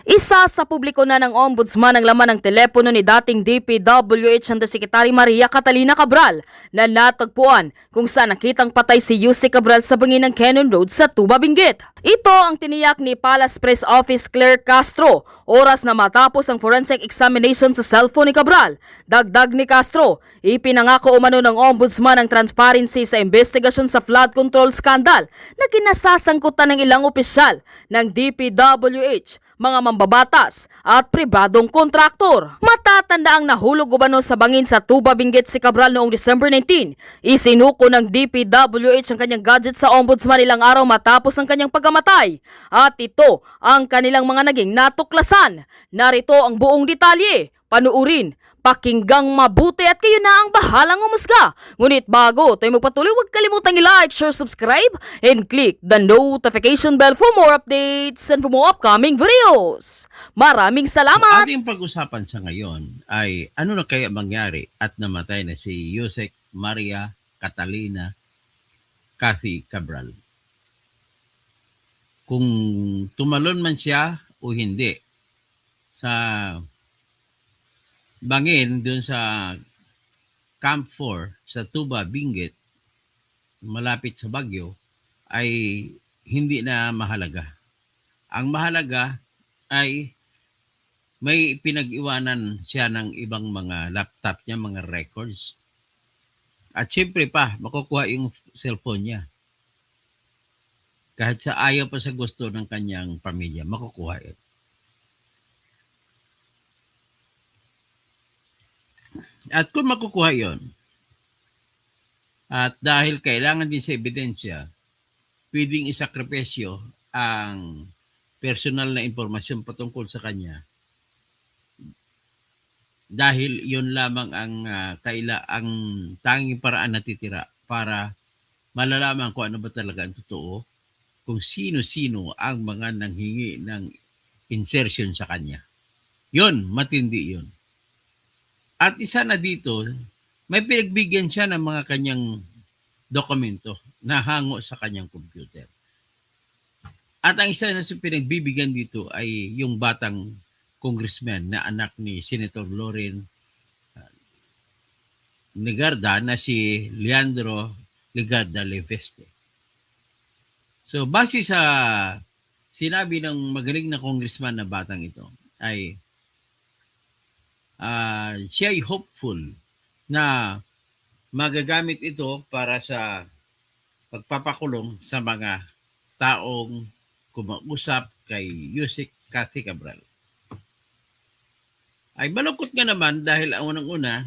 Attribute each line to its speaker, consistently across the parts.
Speaker 1: Isa sa publiko na ng ombudsman ang laman ng telepono ni dating DPWH Undersecretary Maria Catalina Cabral na natagpuan kung saan nakitang patay si Yusek Cabral sa bangin ng Cannon Road sa Tuba, Benguet. Ito ang tiniyak ni Palace Press Office Claire Castro oras na matapos ang forensic examination sa cellphone ni Cabral. Dagdag ni Castro, ipinangako umano ng ombudsman ang transparency sa investigasyon sa flood control scandal na kinasasangkutan ng ilang opisyal ng DPWH, mga mambabatas at pribadong kontraktor. Matatanda ang nahulog umano sa bangin sa Tuba, Benguet si Cabral noong December 19. Isinuko ng DPWH ang kanyang gadget sa ombudsman ilang araw matapos ang kanyang pagkamatay. At ito ang kanilang mga naging natuklasan. Narito ang buong detalye. Panuurin, pakinggang mabuti at kayo na ang bahalang umusga. Ngunit bago tayo magpatuloy, huwag kalimutang i-like, share, subscribe, and click the notification bell for more updates and for more upcoming videos. Maraming salamat!
Speaker 2: Ating pag-usapan sa ngayon ay ano na kaya mangyari at namatay na si Yusek Maria Catalina Cathy Cabral. Kung tumalon man siya o hindi sa bangin dun sa Camp 4 sa Tuba, Benguet, malapit sa Baguio, ay hindi na mahalaga. Ang mahalaga ay may pinag-iwanan siya ng ibang mga laptop niya, mga records. At syempre pa, makukuha yung cellphone niya. Kahit sa ayaw pa sa gusto ng kanyang pamilya, makukuha yun. At kung makukuha yon, at dahil kailangan din sa ebidensya, pwedeng isakripisyo ang personal na impormasyon patungkol sa kanya dahil yon lamang ang ang tanging paraan na titira para malalaman kung ano ba talaga ang totoo, kung sino-sino ang mga nanghingi ng insertion sa kanya. Yon, matindi yon. At isa na dito, may pinagbigyan siya ng mga kanyang dokumento na hango sa kanyang computer. At ang isa na sa pinagbibigyan dito ay yung batang congressman na anak ni Senator Loren Legarda na si Leandro Legarda Leveste. So base sa sinabi ng magaling na congressman na batang ito ay siya ay hopeful na magagamit ito para sa pagpapakulong sa mga taong kumausap kay Yusek Cathy Cabral. Ay malungkot nga naman dahil ang unang-una,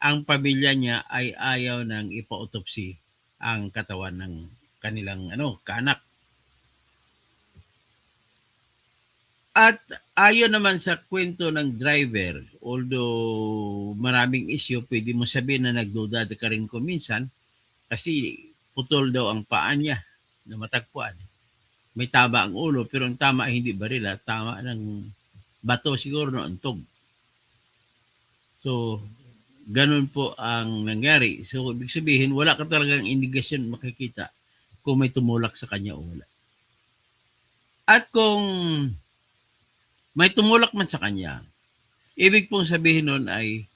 Speaker 2: ang pamilya niya ay ayaw nang ipa-autopsy ang katawan ng kanilang kaanak. At ayon naman sa kwento ng driver, although maraming issue, pwede mo sabihin na nagduda ka rin kuminsan kasi putol daw ang paa niya na matagpuan. May tama ang ulo, pero ang tama ay hindi barila, tama ng bato siguro no antog. So, ganun po ang nangyari. So, ibig sabihin, wala ka talagang indigasyon makikita kung may tumulak sa kanya o wala. At kung may tumulak man sa kanya, ibig pong sabihin nun ay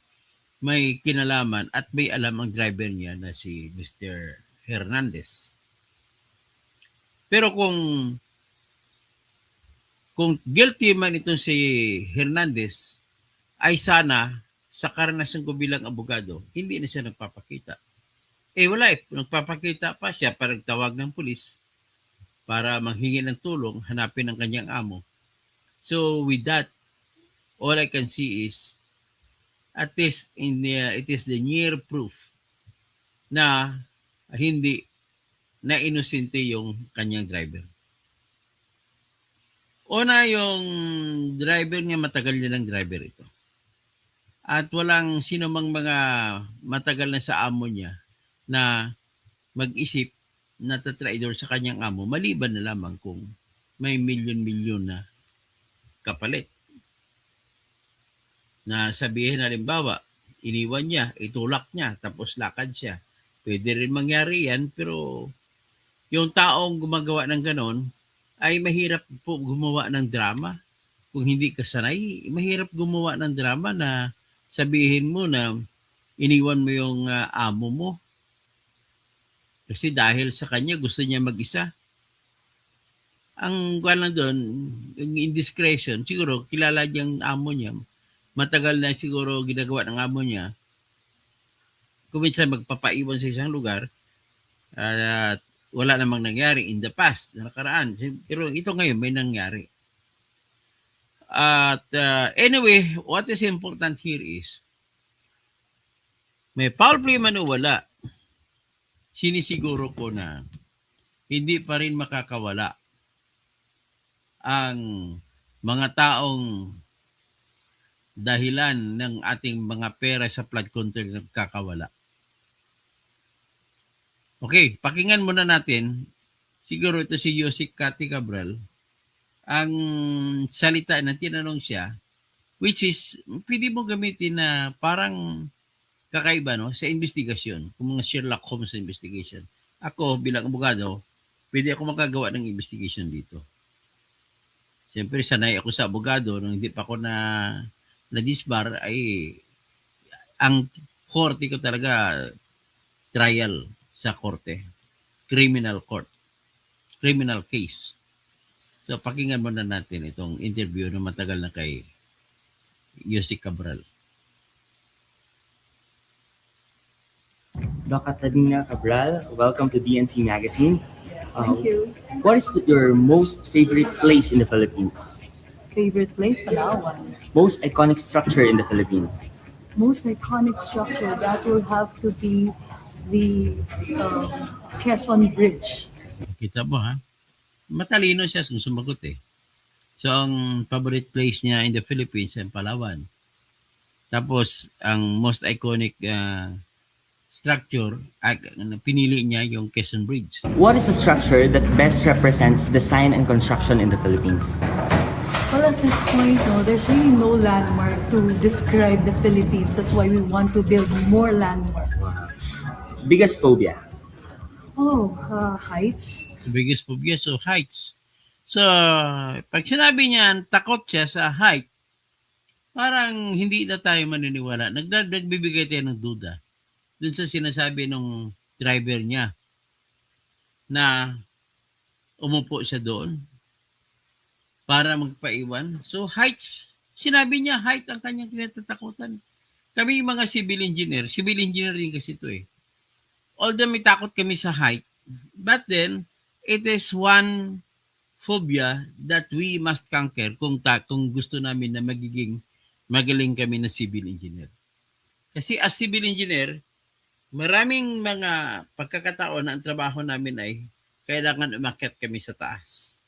Speaker 2: may kinalaman at may alam ang driver niya na si Mr. Hernandez. Pero kung guilty man itong si Hernandez, ay sana sa karanasan ko bilang abogado, hindi na siya nagpapakita. Wala nagpapakita pa siya para tawag ng pulis para manghingi ng tulong, hanapin ang kanyang amo. So with that, all I can see is at least it is the near proof na hindi na inosente yung kanyang driver. Una, yung driver niya, matagal niya ng driver ito. At walang sino mang mga matagal na sa amo niya na mag-isip na tatraidor sa kanyang amo, maliban na lamang kung may milyon-milyon na kapalit. Na sabihin halimbawa, iniwan niya, itulak niya, tapos lakad siya. Pwede rin mangyari yan, pero yung taong gumagawa ng ganon, ay mahirap po gumawa ng drama kung hindi ka sanay, mahirap gumawa ng drama na sabihin mo na iniwan mo yung amo mo kasi dahil sa kanya gusto niya mag-isa. Ang kuwan lang doon, yung indiscretion, siguro kilala niyang amo niya, matagal na siguro ginagawa ng amo niya, kung minsan magpapaiwan sa isang lugar, at wala namang nangyari in the past, na nakaraan. Pero ito ngayon, may nangyari. At anyway, what is important here is, may foul play man o wala, sinisiguro ko na hindi pa rin makakawala ang mga taong dahilan ng ating mga pera sa flood control na nagkakawala. Okay, pakinggan muna natin, siguro ito si Yusik Cathy Cabral, ang salita na tinanong siya, which is, pwede mo gamitin na parang kakaiba no, sa investigasyon, kung mga Sherlock Holmes sa investigation. Ako, bilang abogado, pwede ako makagawa ng investigation dito. Siyempre, sanay ako sa abogado, nung hindi pa ako na-disbar, ay ang korte ko talaga, trial sa korte. Criminal court. Criminal case. So, pakinggan muna natin itong interview na matagal na kay Yusik Cabral.
Speaker 3: Doc Catalina Cabral, welcome to DNC Magazine.
Speaker 4: Thank you.
Speaker 3: What is your most favorite place in the Philippines?
Speaker 4: Favorite place, Palawan.
Speaker 3: Most iconic structure in the Philippines?
Speaker 4: Most iconic structure, that will have to be the Quezon Bridge.
Speaker 2: Kita mo ha? Matalino siya sumagot eh. So, ang favorite place niya in the Philippines ay Palawan. Tapos, ang most iconic structure, pinili niya yung Quezon Bridge.
Speaker 3: What is a structure that best represents design and construction in the Philippines?
Speaker 4: Well, at this point, no, there's really no landmark to describe the Philippines. That's why we want to build more landmarks.
Speaker 3: Biggest phobia?
Speaker 4: Heights.
Speaker 2: The biggest phobia, so heights. So, pag sinabi niya, takot siya sa height, parang hindi na tayo maniniwala. Nagbibigay tayo ng duda dun sa sinasabi ng driver niya na umupo siya doon para magpaiwan. So, heights, sinabi niya, height ang kanyang kinatatakutan. Kami mga civil engineer din kasi ito eh. Although may takot kami sa height, but then, it is one phobia that we must conquer kung gusto namin na magaling kami na civil engineer. Kasi as civil engineer, maraming mga pagkakataon na ang trabaho namin ay kailangan umakyat kami sa taas.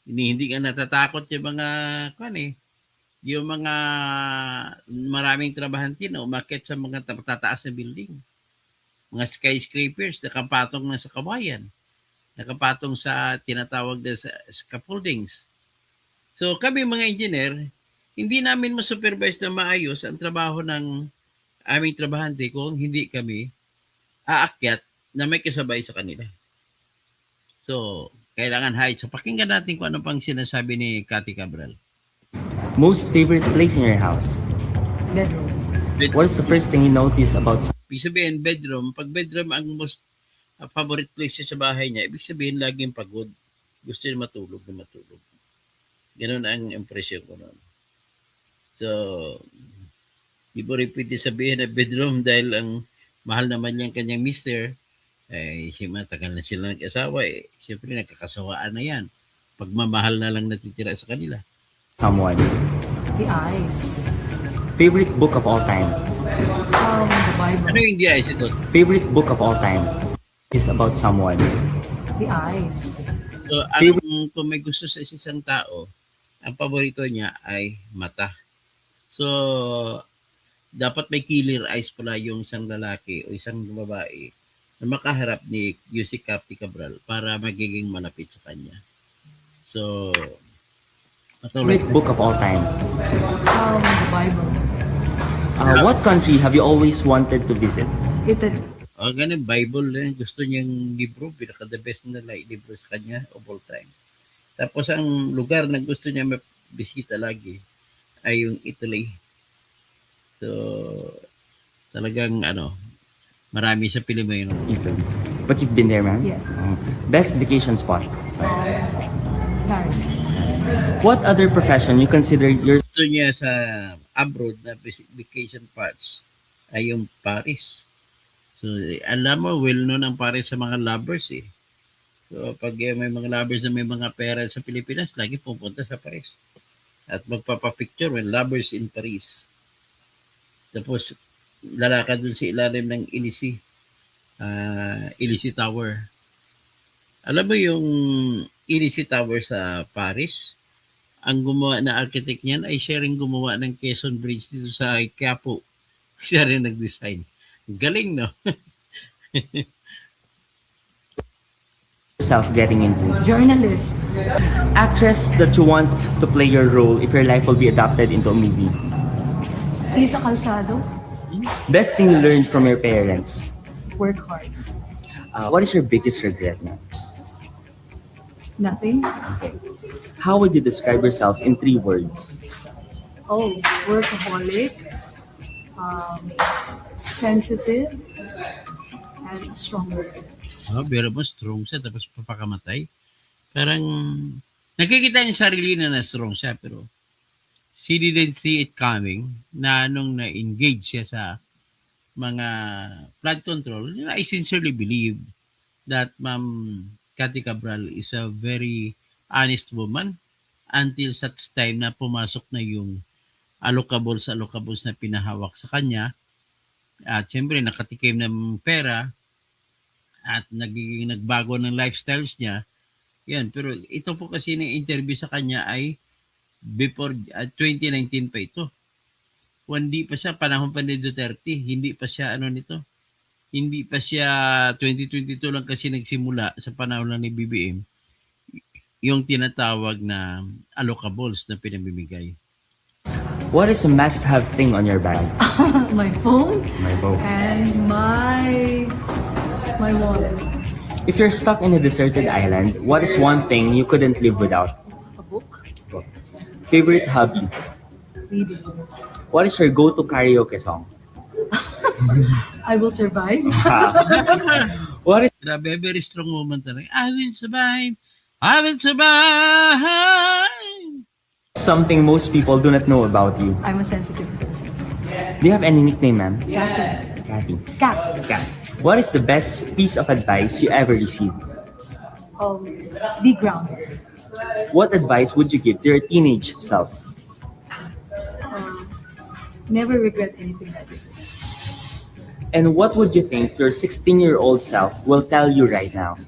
Speaker 2: Hindi ka natatakot yung mga yung mga maraming trabahante na umakyat sa mga tataas na building. Mga skyscrapers nakapatong na sa kawayan. Nakapatong sa tinatawag na sa scaffoldings. So kami mga engineer, hindi namin masupervise na maayos ang trabaho ng aming trabahante kung hindi kami aakyat na may kasabay sa kanila. So, kailangan height. So, pakinggan natin kung ano pang sinasabi ni Cathy Cabral.
Speaker 3: Most favorite place in your house?
Speaker 4: Bedroom.
Speaker 3: What is the first thing you notice about
Speaker 2: Ibig sabihin, bedroom. Pag bedroom ang most favorite place sa bahay niya, ibig sabihin, laging pagod. Gusto niya matulog na matulog. Ganun ang impression ko noon. So, di ba rin pwede sabihin na bedroom dahil ang mahal naman niyang kanyang mister, eh, matagal na sila nag-asawa, eh. Siyempre, nagkakasawaan na yan. Pagmamahal na lang natitira sa kanila.
Speaker 3: someone?
Speaker 4: The eyes.
Speaker 3: Favorite book of all time?
Speaker 4: The Bible.
Speaker 2: Ano yung hindi ay sagot?
Speaker 3: Favorite book of all time is about someone.
Speaker 4: The eyes.
Speaker 2: So, kung may gusto sa isang tao, ang paborito niya ay mata. So, dapat may killer eyes pala yung isang lalaki o isang babae na makaharap ni Yusik Cathy Cabral para magiging malapit sa kanya. So,
Speaker 3: Favorite book of all time?
Speaker 4: The Bible.
Speaker 3: What country have you always wanted to visit?
Speaker 4: Italy.
Speaker 2: ganun, Bible din. Gusto niyang libro, pinaka-the best na libro sa kanya of all time. Tapos ang lugar na gusto niya bisita lagi ay yung Italy. So, talagang marami sa Pilipino.
Speaker 3: Italy. But you've been there, ma'am?
Speaker 4: Yes.
Speaker 3: Best vacation spot?
Speaker 4: Paris.
Speaker 3: What other profession you consider your
Speaker 2: Gusto niya sa abroad na vacation parts ay yung Paris. So, alam mo, well-known ang Paris sa mga lovers eh. So, pag may mga lovers na may mga pera sa Pilipinas, lagi pupunta sa Paris. At magpapapicture when lovers in Paris. Tapos, lalakad dun sa ilalim ng Elysee Tower. Alam mo yung Elysee Tower sa Paris? Ang gumawa na architect niyan ay siya rin gumawa ng Quezon Bridge dito sa Quiapo. Siya rin nag-design. Galing, no?
Speaker 3: yourself getting into?
Speaker 4: Journalist.
Speaker 3: Actress that you want to play your role if your life will be adapted into a movie?
Speaker 4: Lisa Calzado.
Speaker 3: Best thing you learned from your parents?
Speaker 4: Work hard.
Speaker 3: What is your biggest regret now?
Speaker 4: Nothing.
Speaker 3: How would you describe yourself in 3 words?
Speaker 4: Oh, workaholic. Sensitive. And a strong woman.
Speaker 2: Pero mo strong siya tapos papakamatay. Parang nakikita niya sarili na strong siya pero she didn't see it coming na nung na-engage siya sa mga flood control. I sincerely believe that Ma'am Cathy Cabral is a very honest woman until such time na pumasok na yung allocables na pinahawak sa kanya. At syempre nakatikim ng pera at nagbago ng lifestyles niya. Yan, pero ito po kasi ng interview sa kanya ay before 2019 pa ito. Hindi pa siya panahon pa ni Duterte, hindi pa siya hindi pa siya 2022 lang kasi nagsimula sa panahon lang ni BBM yung tinatawag na allocables na pinamimigay.
Speaker 3: What is a must-have thing on your bag?
Speaker 4: My phone
Speaker 3: My boat.
Speaker 4: and my wallet.
Speaker 3: If you're stuck in a deserted island, what is one thing you couldn't live without?
Speaker 4: A book.
Speaker 3: Favorite hobby?
Speaker 4: Reading.
Speaker 3: What is your go-to karaoke song?
Speaker 4: I will survive.
Speaker 3: What is
Speaker 2: Grabe, very strong woman talaga. I will survive. I will survive.
Speaker 3: something most people do not know about you?
Speaker 4: I'm a sensitive person.
Speaker 3: Do you have any nickname, ma'am?
Speaker 4: Cathy.
Speaker 3: Cathy.
Speaker 4: Cat.
Speaker 3: Cat. What is the best piece of advice you ever received?
Speaker 4: Be grounded.
Speaker 3: What advice would you give to your teenage self?
Speaker 4: Never regret anything that you do.
Speaker 3: And what would you think your 16-year-old self will tell you right now?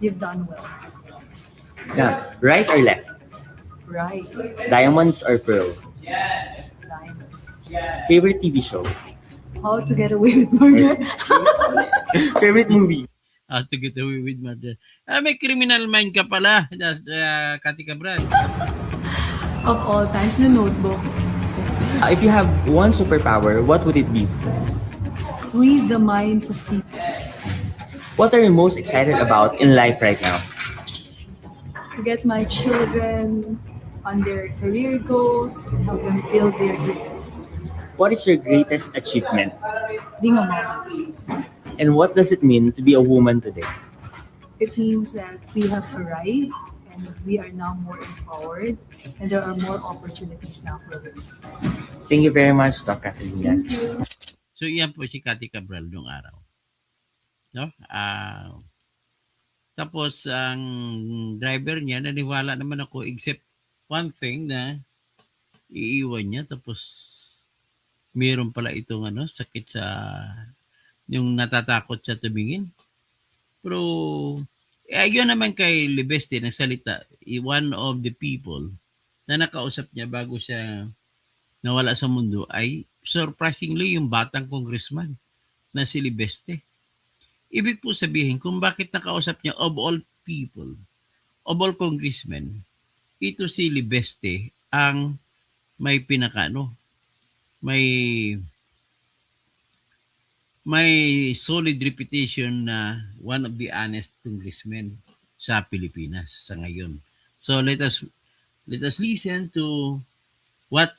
Speaker 4: You've done well.
Speaker 3: Yeah. Right or left?
Speaker 4: Right.
Speaker 3: Diamonds or pearl?
Speaker 4: Diamonds.
Speaker 3: Favorite TV show?
Speaker 4: How to get away with murder.
Speaker 3: Favorite movie?
Speaker 2: How to get away with murder. May criminal mind ka pala, Cathy Cabral.
Speaker 4: Of all times, the Notebook.
Speaker 3: If you have one superpower, what would it be?
Speaker 4: Read the minds of people.
Speaker 3: What are you most excited about in life right now?
Speaker 4: To get my children on their career goals and help them build their dreams.
Speaker 3: What is your greatest achievement?
Speaker 4: Being a mom.
Speaker 3: And what does it mean to be a woman today?
Speaker 4: It means that we have arrived and we are now more empowered and there are more opportunities now for women.
Speaker 3: Thank you very much, Dr. Catalina.
Speaker 2: So, yan po si Cathy Cabral nung araw. No? Tapos, ang driver niya, naniwala naman ako except one thing na iiwan niya. Tapos, meron pala itong sakit sa yung natatakot siya tumingin. Pero, yun naman kay Libeste nagsalita. One of the people na nakausap niya bago siya nawala sa mundo ay surprisingly yung batang congressman na si Libeste. Ibig po sabihin kung bakit nakausap niya of all people, of all congressmen, ito si Libeste ang may may solid reputation na one of the honest congressmen sa Pilipinas sa ngayon. So let us Let us listen to what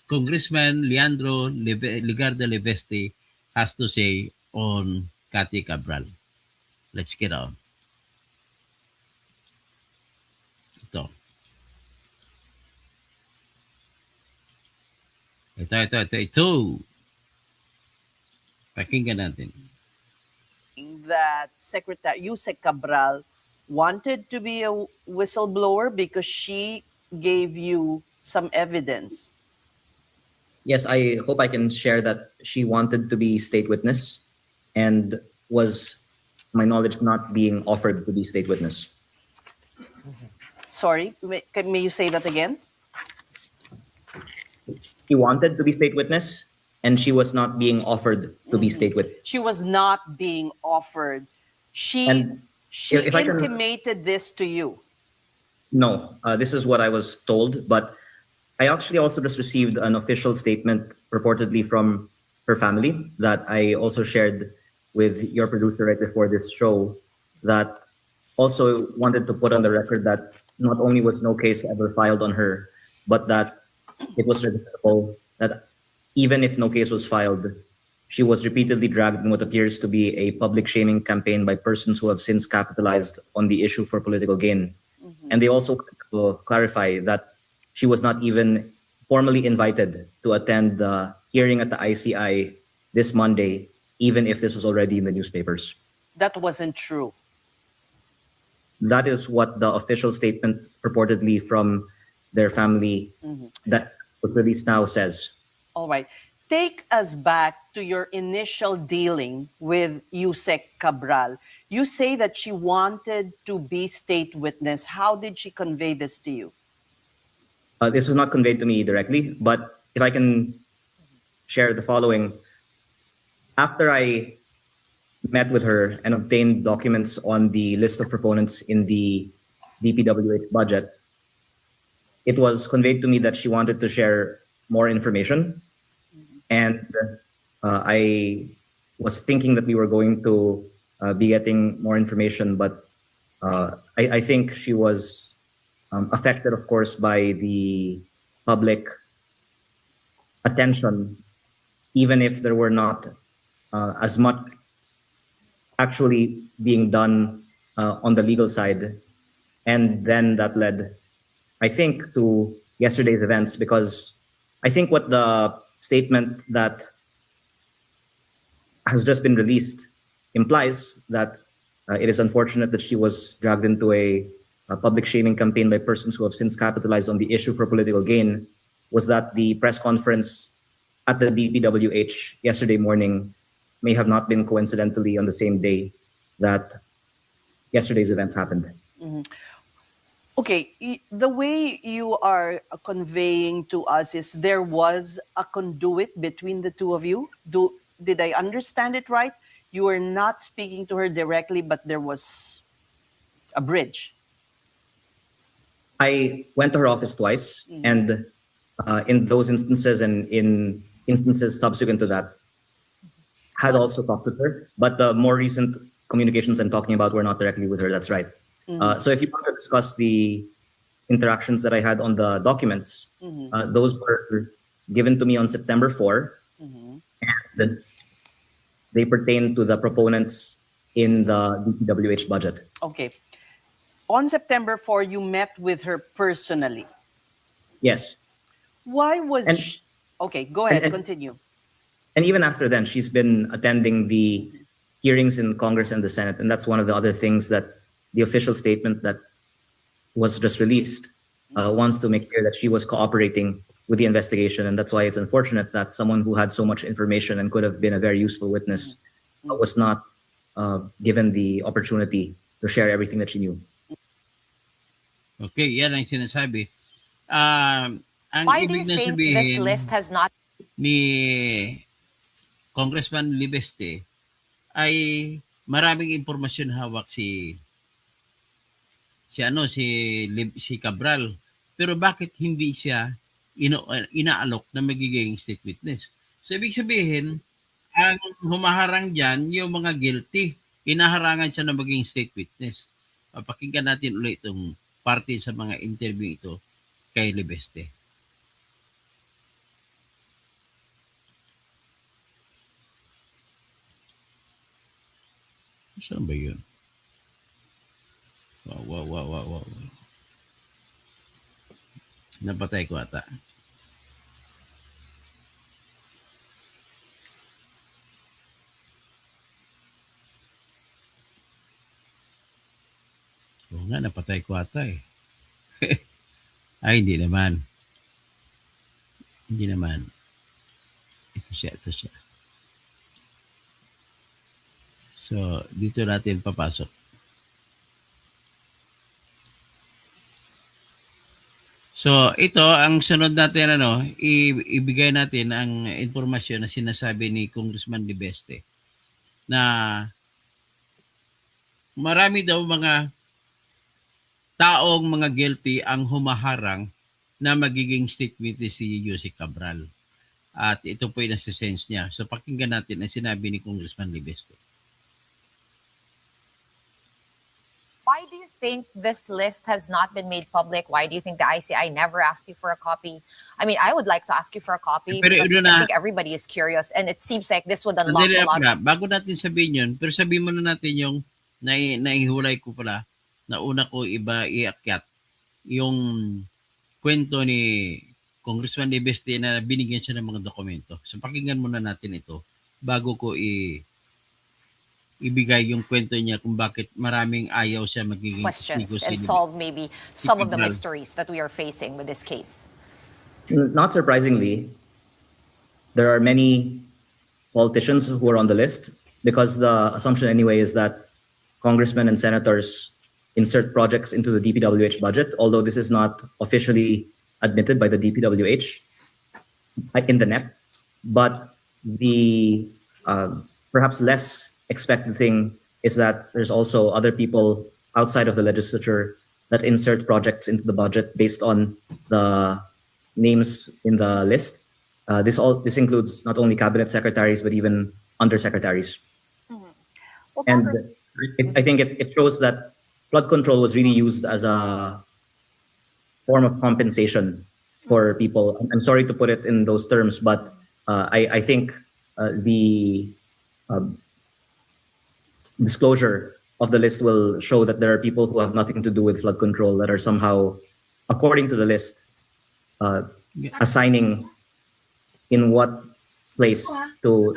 Speaker 2: Congressman Leandro Ligarda Leveste has to say on Cathy Cabral. Let's get on. Ito. Ito. Pakinggan natin.
Speaker 5: That Secretary Yusek Cabral wanted to be a whistleblower because she gave you some evidence.
Speaker 6: Yes, I hope I can share that she wanted to be state witness and was, to my knowledge, not being offered to be state witness.
Speaker 5: Sorry, may you say that again?
Speaker 6: She wanted to be state witness and she was not being offered to be state witness.
Speaker 5: She was not being offered. She
Speaker 6: And if I can-
Speaker 5: intimated this to you.
Speaker 6: No, this is what I was told, but I actually also just received an official statement purportedly from her family that I also shared with your producer right before this show, that also wanted to put on the record that not only was no case ever filed on her, but that it was regrettable that even if no case was filed, she was repeatedly dragged in what appears to be a public shaming campaign by persons who have since capitalized on the issue for political gain. And they also clarify that she was not even formally invited to attend the hearing at the ICI this Monday, even if this was already in the newspapers.
Speaker 5: That wasn't true.
Speaker 6: That is what the official statement purportedly from their family that was released now says.
Speaker 5: All right. Take us back to your initial dealing with Yusek Cabral. You say that she wanted to be state witness. How did she convey this to you?
Speaker 6: This was not conveyed to me directly, but if I can share the following. After I met with her and obtained documents on the list of proponents in the DPWH budget, it was conveyed to me that she wanted to share more information. And I was thinking that we were going to be getting more information, but I think she was affected, of course, by the public attention, even if there were not as much actually being done on the legal side. And then that led, I think, to yesterday's events, because I think what the statement that has just been released implies that it is unfortunate that she was dragged into a public shaming campaign by persons who have since capitalized on the issue for political gain, was that the press conference at the DPWH yesterday morning may have not been coincidentally on the same day that yesterday's events happened.
Speaker 5: Okay, the way you are conveying to us is there was a conduit between the two of you. Did I understand it right? You were not speaking to her directly, but there was a bridge.
Speaker 6: I went to her office twice, and in those instances and in instances subsequent to that, had also talked with her. But the more recent communications I'm talking about were not directly with her. That's right. So if you want to discuss the interactions that I had on the documents, those were given to me on September 4, and they pertain to the proponents in the DPWH budget.
Speaker 5: Okay. On September 4, you met with her personally.
Speaker 6: Yes.
Speaker 5: Why was
Speaker 6: And-
Speaker 5: she... Okay, go ahead,
Speaker 6: and-
Speaker 5: continue.
Speaker 6: And even after then, she's been attending the hearings in Congress and the Senate. And that's one of the other things that the official statement that was just released wants to make clear, that she was cooperating with the investigation. And that's why it's unfortunate that someone who had so much information and could have been a very useful witness was not given the opportunity to share everything that she knew.
Speaker 2: Okay, yan ang sinasabi. Ang
Speaker 7: Why do you
Speaker 2: ibig na
Speaker 7: think this
Speaker 2: sabihin
Speaker 7: list has not
Speaker 2: ni Congressman Libeste ay maraming impormasyon hawak si Cabral, pero bakit hindi siya inaalok na magiging state witness? So ibig sabihin, ang humaharang diyan yung mga guilty, inaharangan siya na maging state witness. Papakinggan natin ulit itong parte sa mga interview ito kay Libeste. Saan ba yun? Wow. Napatay ko ata. Oo nga, napatay ko ata eh. Ay, hindi naman. Hindi naman. Ito siya. So, dito natin papasok. So, ito, ang sunod natin, ibigay natin ang informasyon na sinasabi ni Congressman Libeste na marami daw mga taong mga guilty ang humaharang na magiging state witness si Yusek Cabral. At ito po yung nasa-sense niya. So, pakinggan natin ang sinabi ni Congressman Libeste.
Speaker 7: Why do you think this list has not been made public? Why do you think the ICI never asked you for a copy? I mean, I would like to ask you for a copy
Speaker 2: Pero
Speaker 7: because I think everybody is curious and it seems like this would unlock a lot.
Speaker 2: Bago natin sabihin yun, pero sabihin muna natin yung naihulay ko pala na una ko iakyat yung kwento ni Congressman Libeste na binigyan siya ng mga dokumento. So pakinggan muna natin ito bago ko ibigay yung kwento niya kung bakit maraming ayaw siya magiging
Speaker 7: Questions and solve maybe some of the mysteries that we are facing with this case.
Speaker 6: Not surprisingly, there are many politicians who are on the list because the assumption anyway is that congressmen and senators insert projects into the DPWH budget, although this is not officially admitted by the DPWH in the net. But the perhaps less expected thing is that there's also other people outside of the legislature that insert projects into the budget based on the names in the list. This includes not only cabinet secretaries but even undersecretaries.
Speaker 7: Well,
Speaker 6: And
Speaker 7: Congress-
Speaker 6: I think it shows that flood control was really used as a form of compensation for people. I'm sorry to put it in those terms, but I think the disclosure of the list will show that there are people who have nothing to do with flood control that are somehow, according to the list, assigning in what place to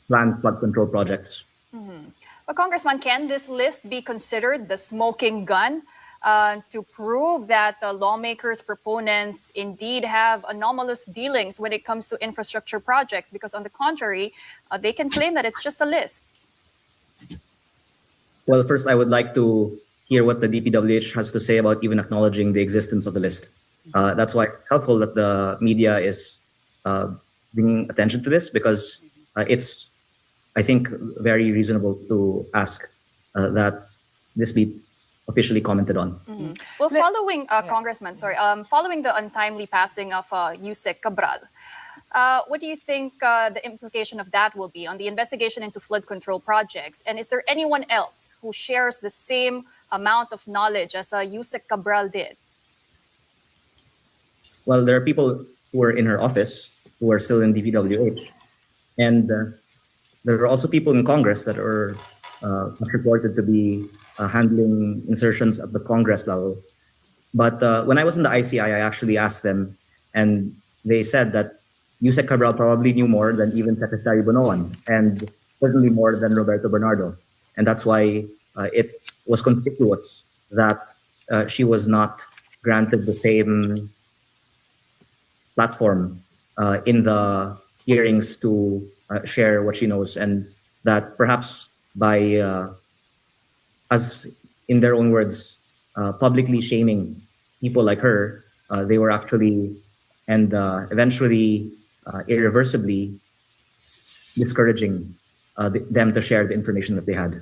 Speaker 6: plan flood control projects.
Speaker 8: But Congressman, can this list be considered the smoking gun to prove that the lawmakers' proponents indeed have anomalous dealings when it comes to infrastructure projects? Because on the contrary, they can claim that it's just a list.
Speaker 6: Well, first, I would like to hear what the DPWH has to say about even acknowledging the existence of the list. That's why it's helpful that the media is bringing attention to this because it's, I think, very reasonable to ask that this be officially commented on.
Speaker 8: Well, following Congressman, following the untimely passing of Yusek Cabral, what do you think the implication of that will be on the investigation into flood control projects? And is there anyone else who shares the same amount of knowledge as Yusek Cabral did?
Speaker 6: Well, there are people who are in her office who are still in DPWH. And there are also people in Congress that are reported to be handling insertions at the Congress level. But when I was in the ICI, I actually asked them, and they said that Yusek Cabral probably knew more than even Secretary Bonoan, and certainly more than Roberto Bernardo. And that's why it was conspicuous that she was not granted the same platform in the hearings to share what she knows, and that perhaps by, as in their own words, publicly shaming people like her, they were actually and eventually irreversibly discouraging them to share the information that they had.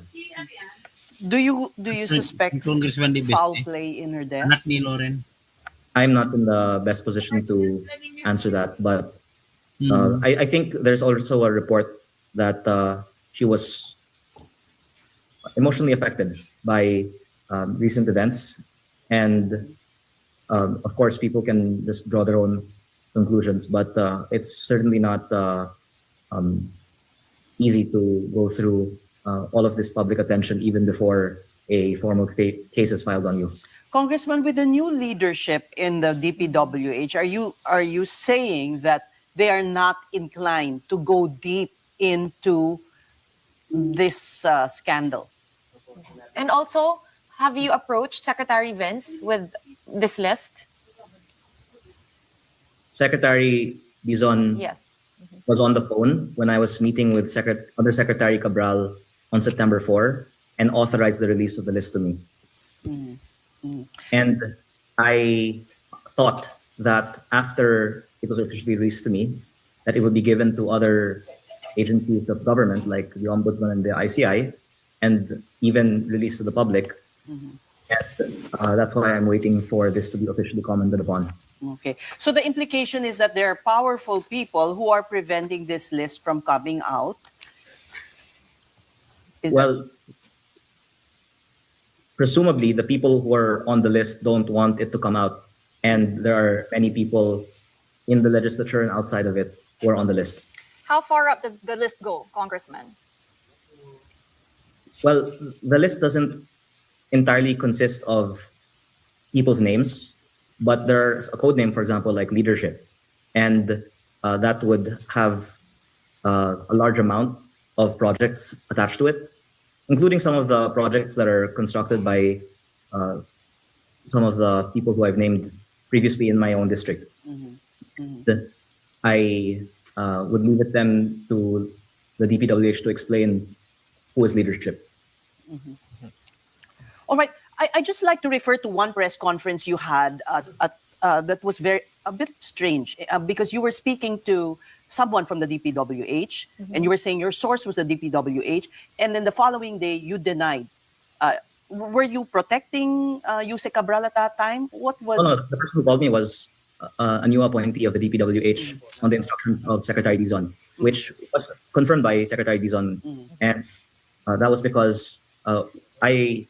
Speaker 5: Do you suspect
Speaker 2: Congressman Libeste,
Speaker 5: foul play in her death?
Speaker 2: anak ni Loren.
Speaker 6: I'm not in the best position to answer that, but I think there's also a report that she was emotionally affected by recent events, And of course, people can just draw their own conclusions, but it's certainly not easy to go through all of this public attention even before a formal case is filed on you.
Speaker 5: Congressman, with the new leadership in the DPWH, are you saying that they are not inclined to go deep into this scandal?
Speaker 7: And also, have you approached Secretary Vince with this list?
Speaker 6: Secretary Dizon
Speaker 7: Yes.
Speaker 6: was on the phone when I was meeting with Undersecretary Cabral on September 4 and authorized the release of the list to me. And I thought that after it was officially released to me, that it would be given to other agencies of government like the Ombudsman and the ICI, and even released to the public. And that's why I'm waiting for this to be officially commented upon.
Speaker 5: Okay. So the implication is that there are powerful people who are preventing this list from coming out.
Speaker 6: Well, presumably the people who are on the list don't want it to come out. And there are many people in the legislature and outside of it who are on the list.
Speaker 8: How far up does the list go, Congressman?
Speaker 6: Well, the list doesn't entirely consist of people's names, but there's a code name, for example, like leadership. And that would have a large amount of projects attached to it, including some of the projects that are constructed by some of the people who I've named previously in my own district. I would leave it then to the DPWH to explain who is leadership.
Speaker 5: All right. I just like to refer to one press conference you had that was a bit strange because you were speaking to someone from the DPWH and you were saying your source was the DPWH, and then the following day you denied. Were you protecting Yusek Cabral at that time? What was?
Speaker 6: No, the person who called me was a new appointee of the DPWH on the instruction of Secretary Dizon, which was confirmed by Secretary Dizon. And that was because I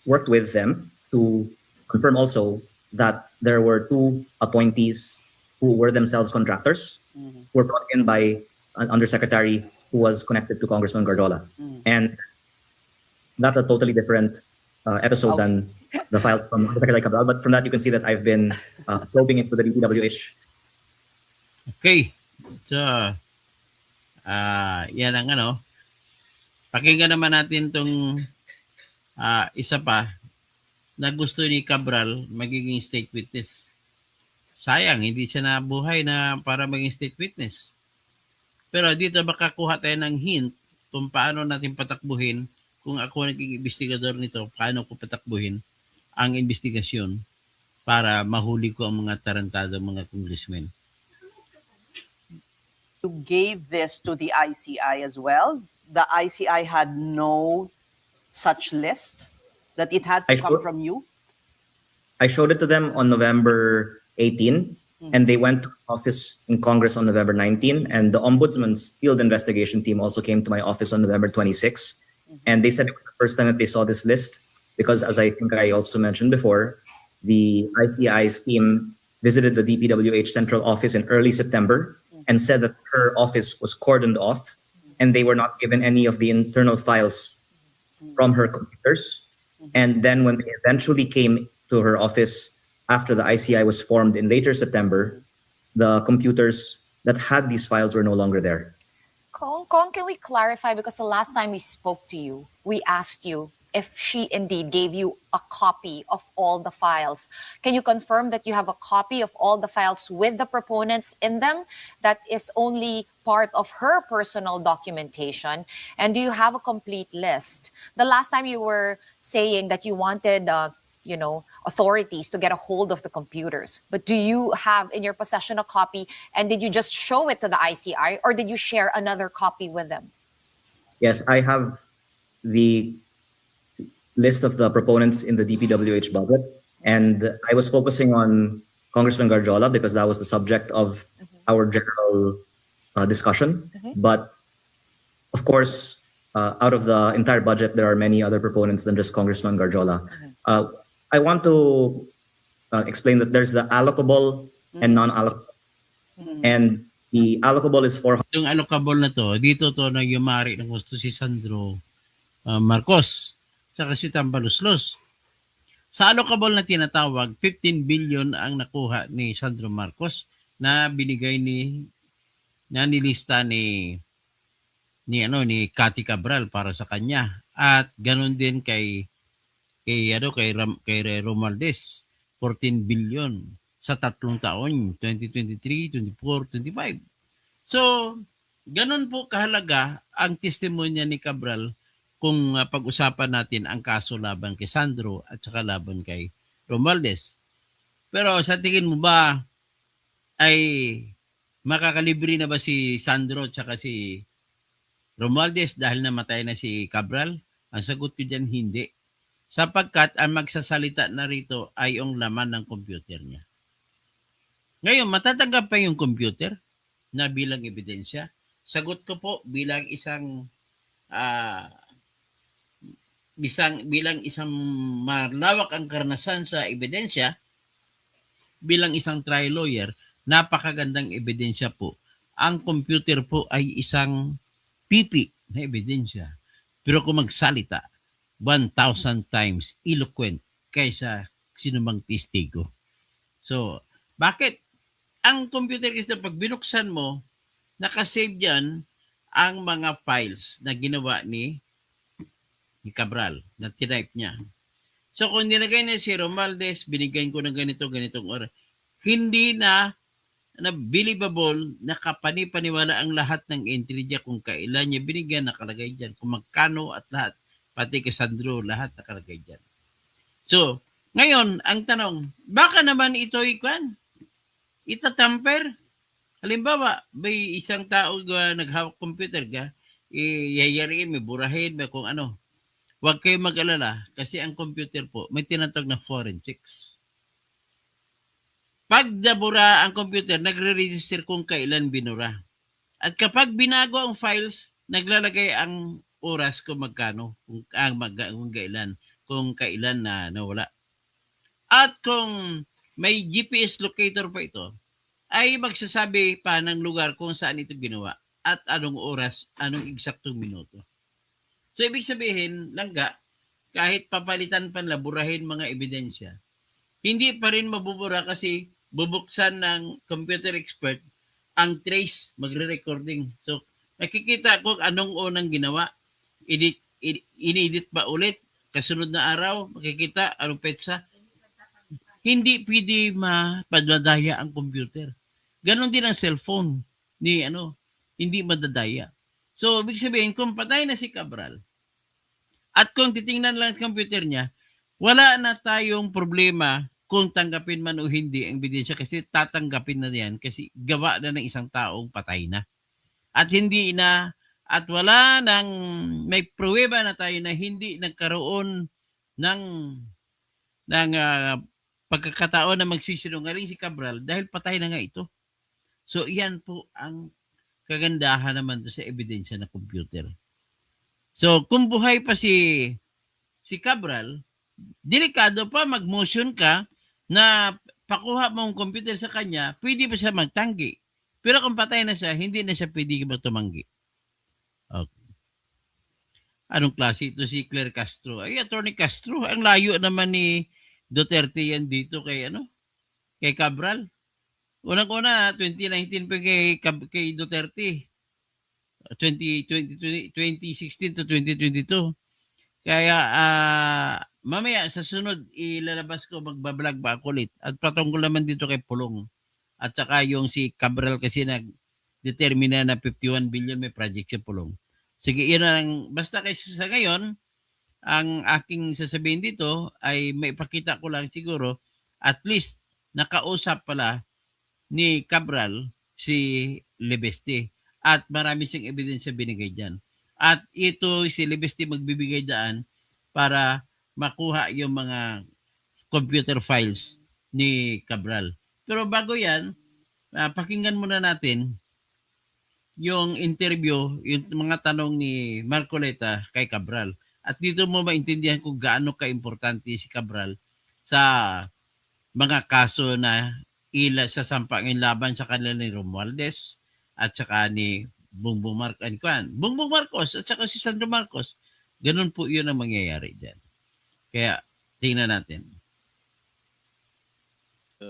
Speaker 6: worked with them to confirm also that there were two appointees who were themselves contractors, who were brought in by an undersecretary who was connected to Congressman Garjola. And that's a totally different episode than the file from Secretary Cabral. But from that, you can see that I've been probing into the DPWH.
Speaker 2: Okay. So, yan ang ano. Pakinggan naman natin tong isa pa na gusto ni Cabral magiging state witness. Sayang, hindi siya nabuhay na para maging state witness. Pero dito makakuha tayo ng hint kung paano natin patakbuhin. Kung ako naging investigador nito, paano ko patakbuhin ang investigasyon para mahuli ko ang mga tarantado mga congressmen.
Speaker 5: You gave this to the ICI as well. The ICI had no such list, that it had to come from you?
Speaker 6: I showed it to them on November 18, and they went to office in Congress on November 19, and the Ombudsman's field investigation team also came to my office on November 26, and they said it was the first time that they saw this list, because as I think I also mentioned before, the ICI's team visited the DPWH central office in early September and said that her office was cordoned off, and they were not given any of the internal files from her computers. And then when they eventually came to her office after the ICI was formed in later September, the computers that had these files were no longer there.
Speaker 7: Kong, can we clarify? Because the last time we spoke to you, we asked you if she indeed gave you a copy of all the files. Can you confirm that you have a copy of all the files with the proponents in them? That is only part of her personal documentation. And do you have a complete list? The last time you were saying that you wanted, authorities to get a hold of the computers. But do you have in your possession a copy? And did you just show it to the ICI, or did you share another copy with them?
Speaker 6: Yes, I have the list of the proponents in the DPWH budget. And I was focusing on Congressman Garjola because that was the subject of our general discussion. But of course, out of the entire budget, there are many other proponents than just Congressman Garjola. I want to explain that there's the allocable and non-allocable. And the allocable is 400.
Speaker 2: Yung allocable na to, dito to na yumari ng gusto si Sandro Marcos saka si Tambaluslos. Sa allocable na tinatawag, 15 billion ang nakuha ni Sandro Marcos na binigay na nilista ni Cathy Cabral para sa kanya. At ganun din kay Romualdez, 14 billion sa 3 taon, 2023, 24, 25. So, ganun po kahalaga ang testimonya ni Cabral kung pag-usapan natin ang kaso laban kay Sandro at saka laban kay Romualdez. Pero sa tingin mo ba ay makakalibre na ba si Sandro at saka si Romualdez dahil namatay na si Cabral? Ang sagot ko dyan, hindi. Sapagkat ang magsasalita na rito ay yung laman ng computer niya. Ngayon, matatanggap pa yung computer na bilang ebidensya? Sagot ko po bilang isang malawak ang karanasan sa ebidensya, bilang isang trial lawyer, napakagandang ebidensya po. Ang computer po ay isang pipi na ebidensya. Pero kung magsalita, 1,000 times eloquent kaysa sinumang testigo. So, bakit? Ang computer kasi pag binuksan mo, nakasave dyan ang mga files na ginawa ni Cabral, na tinype niya. So, kung nilagay na si Romualdez, binigyan ko ng ganitong oras, hindi na believable na kapanipaniwala ang lahat ng entry niya kung kailan niya binigyan, nakalagay dyan. Kung magkano at lahat, pati kay Sandro, lahat nakalagay dyan. So, ngayon, ang tanong, baka naman ito itatamper? Halimbawa, may isang tao naghawak computer ka, yayariin, may burahin, may kung ano. Huwag kayo mag-alala kasi ang computer po, may tinatawag na forensics. Pag nabura ang computer, nagre-register kung kailan binura. At kapag binago ang files, naglalagay ang oras kung magkano, kung kailan na nawala. At kung may GPS locator pa ito, ay magsasabi pa ng lugar kung saan ito ginawa at anong oras, anong eksaktong minuto. So, ibig sabihin, langga, kahit papalitan pa laburahin mga ebidensya, hindi pa rin mabubura kasi bubuksan ng computer expert ang trace, magre-recording. So, nakikita kung anong unang ginawa, inedit ba ulit, kasunod na araw, makikita anong petsa. Hindi pwede mapadadaya ang computer. Ganon din ang cellphone hindi madadaya. So, ibig sabihin, kung patay na si Cabral, at kung titingnan lang ang computer niya, wala na tayong problema kung tanggapin man o hindi ang ebidensya kasi tatanggapin na yan kasi gawa na ng isang taong patay na. At hindi na, at wala nang, may pruweba na tayo na hindi nagkaroon ng pagkakataon na magsisinungaling si Cabral dahil patay na nga ito. So, iyan po ang kagandahan naman sa ebidensya na computer. So, kung buhay pa si Cabral, delikado pa mag-motion ka na pakuha mo ang computer sa kanya, pwede pa siya magtanggi. Pero kung patay na siya, hindi na siya pwede tumanggi. Okay. Anong klase ito si Claire Castro? Ay, Attorney Castro, ang layo naman ni Duterte yan dito kay Cabral. Unang-una, 2019 pa kay Duterte. 2016 to 2022. Kaya mamaya sa sunod ilalabas ko, magbablog ba ako ulit. At patungkol naman dito kay Pulong. At saka yung si Cabral kasi nag-determine na 51 billion may project si Pulong. Sige, yun lang. Basta kasi sa ngayon, ang aking sasabihin dito ay may pakita ko lang siguro at least nakausap pala ni Cabral si Lebeste. At marami siyang ebidensya binigay dyan. At ito si Lebeste magbibigay daan para makuha yung mga computer files ni Cabral. Pero bago yan, pakinggan muna natin yung interview, yung mga tanong ni Marcoleta kay Cabral. At dito mo maintindihan kung gaano ka-importante si Cabral sa mga kaso na sasampangin laban sa kanila ni Romualdez at saka ni Bongbong Marcos at saka si Sandro Marcos. Ganun po yun ang mangyayari dyan. Kaya tingnan natin.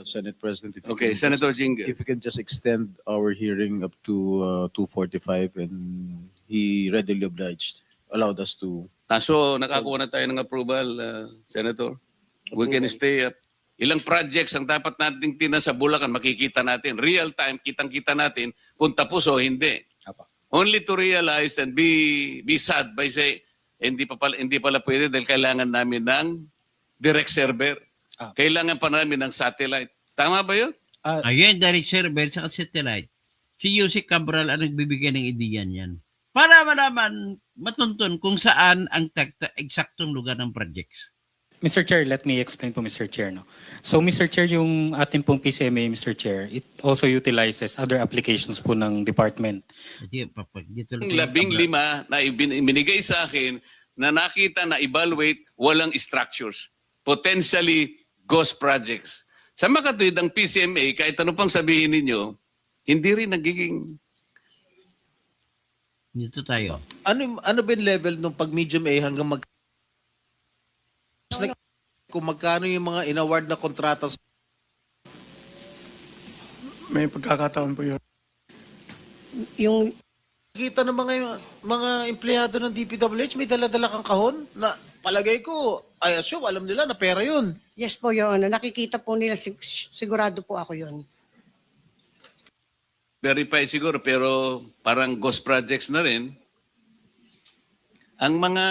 Speaker 9: Senate President. If you
Speaker 10: Okay,
Speaker 9: can
Speaker 10: Senator
Speaker 9: just-
Speaker 10: Jingge.
Speaker 9: If we can just extend our hearing up to 2:45, and he readily obliged, allowed us to.
Speaker 10: So nakakuha na tayo ng approval, Senator. We can stay up. Ilang projects ang dapat nating tina sa Bulacan, makikita natin. Real time, kitang-kita natin kung tapos o hindi. Only to realize and be sad by say, hindi pala pwede dahil kailangan namin ng direct server. Kailangan pa namin ng satellite. Tama ba yun?
Speaker 2: Ayun, direct server sa satellite. Si Yusek Cabral ang nagbibigay ng ideya niyan. Para malaman, matuntun kung saan ang eksaktong lugar ng projects.
Speaker 11: Mr. Chair, let me explain po, Mr. Chair. No? So, Mr. Chair, yung ating pong PCMA, Mr. Chair, it also utilizes other applications po ng department.
Speaker 10: Yung 15 na ibinigay sa akin na nakita na evaluate walang structures. Potentially ghost projects. Sa makatuwid ang PCMA, kahit ano pang sabihin ninyo, hindi rin nagiging...
Speaker 2: Dito tayo.
Speaker 9: Ano ba yung level nung pag medium A hanggang kung magkano yung mga inaward na kontrata?
Speaker 12: May pagkakataon po yun.
Speaker 13: Yung
Speaker 9: Kita ng mga empleyado ng DPWH, may dala-dala kang kahon na palagay ko, I assume, alam nila na pera yun.
Speaker 13: yes po, Your Honor. Nakikita po nila, sigurado po ako yun.
Speaker 10: Verify siguro, pero parang ghost projects na rin. Ang mga...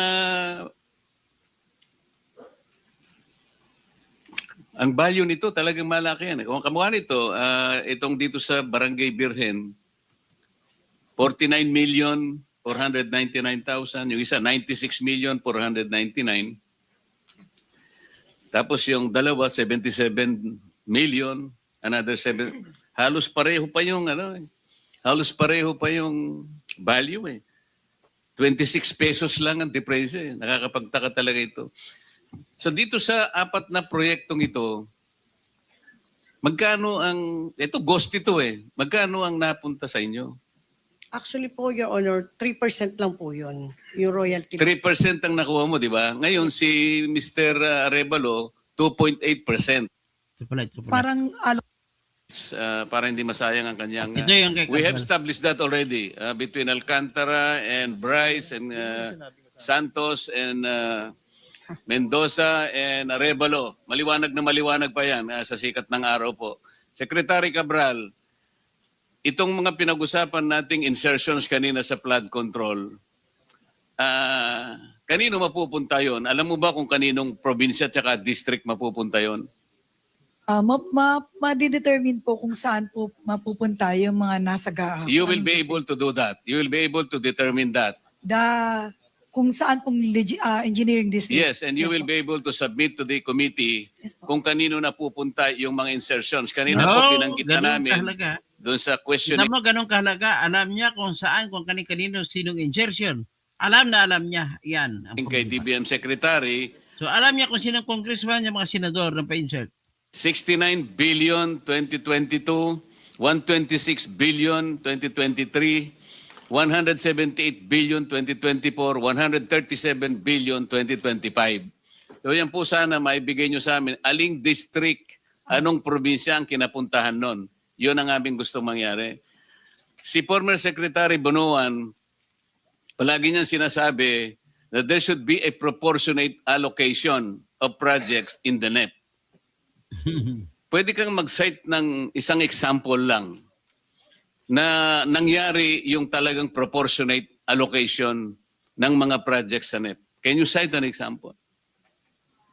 Speaker 10: Ang value nito talagang malaki yan. Kung kamukha nito, itong dito sa Barangay Birhen, 49,499,000. Yung isa, 96,499,000. Tapos yung dalawa, 77 million. Another 7. Halos pareho pa yung value eh. 26 pesos lang ang difference eh. Nakakapagtaka talaga ito. So dito sa 4 na proyektong ito, magkano ang, ito ghost ito eh, magkano ang napunta sa inyo?
Speaker 13: Actually po, Your Honor, 3% lang po yun, yung royalty.
Speaker 10: 3% ang nakuha mo, di ba? Ngayon si Mr. Arevalo, 2.8%.
Speaker 4: Parang
Speaker 10: Para hindi masayang ang kanyang...
Speaker 2: Ito yung kay
Speaker 10: we have
Speaker 2: Cabral.
Speaker 10: established that already between Alcantara and Bryce and Santos and Mendoza and Arevalo. Maliwanag na maliwanag pa yan sa sikat ng araw po. Secretary Cabral, itong mga pinag-usapan nating insertions kanina sa flood control, kanino mapupunta yon? Alam mo ba kung kaninong probinsya at district mapupunta yon?
Speaker 4: ma-determine po kung saan po mapupunta yung mga nasa
Speaker 10: You will be able to do that. You will be able to determine that.
Speaker 4: Kung saan pong engineering district.
Speaker 10: Yes, and you will be able to submit to the committee kung kanino na pupunta yung mga insertions. Kanina po binanggit na namin doon sa question.
Speaker 2: Kita mo ganun kahalaga. Alam niya kung saan, kung kanino, sinong insertion. Alam niya. Yan.
Speaker 10: Kay DBM Secretary.
Speaker 2: So alam niya kung sinong congressman, yung mga senador na pa-insert.
Speaker 10: 69 billion 2022, 126 billion 2023, 178 billion 2024, 137 billion 2025. So yan po sana maibigay nyo sa amin. Aling district, anong probinsya ang kinapuntahan nun? Yun ang aming gustong mangyari. Si former Secretary Bonoan, palagi niyang sinasabi that there should be a proportionate allocation of projects in the NEP. Pwede kang mag-cite ng isang example lang na nangyari yung talagang proportionate allocation ng mga projects sa NEP. Can you cite an example?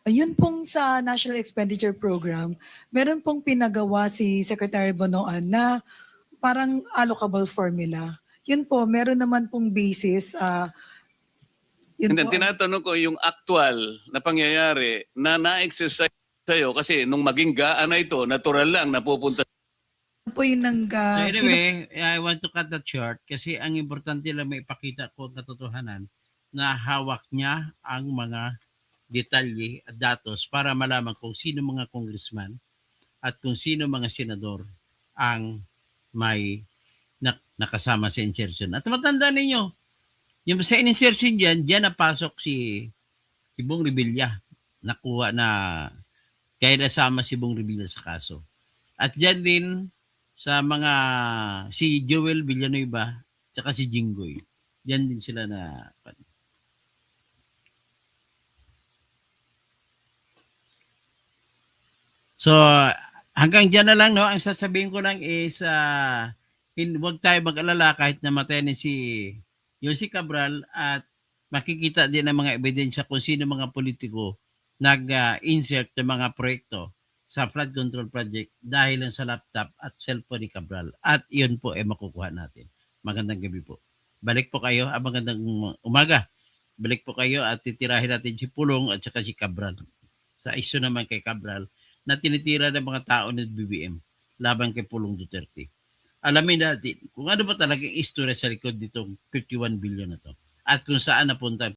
Speaker 4: Ayun pong sa National Expenditure Program, meron pong pinagawa si Secretary Bonoan na parang allocable formula. Yun po, meron naman pong basis.
Speaker 10: And then tinatanong ko yung actual na pangyayari na na-exercise sa'yo kasi nung maging gaan na ito, natural lang napupunta.
Speaker 4: Po yung
Speaker 2: So anyway, I want to cut that short kasi ang importante lang may ipakita ko katotohanan na hawak niya ang mga detalye at datos para malaman kung sino mga congressman at kung sino mga senador ang may nakasama sa insertion. At matanda ninyo, yung sa insertion diyan napasok si Bong Revilla. Nakuha na, kaya nasama si Bong Revilla sa kaso. At diyan din sa mga, si Joel Villanueva, tsaka si Jinggoy. Diyan din sila na, so, hanggang dyan na lang, no? Ang sasabihin ko lang is, huwag tayo mag-alala kahit namatay na si Yossi Cabral at makikita din ang mga ebidensya kung sino mga politiko nag-insert ng mga proyekto sa flood control project dahil lang sa laptop at cellphone ni Cabral. At iyon po ay makukuha natin. Magandang gabi po. Balik po kayo. Magandang umaga. Balik po kayo at titirahin natin si Pulong at saka si Cabral. Sa iso naman kay Cabral na tinitira ng mga tao ng BBM laban kay Pulong Duterte. Alamin natin kung ano ba talagang istorya sa likod nitong 51 billion na to at kung saan napunta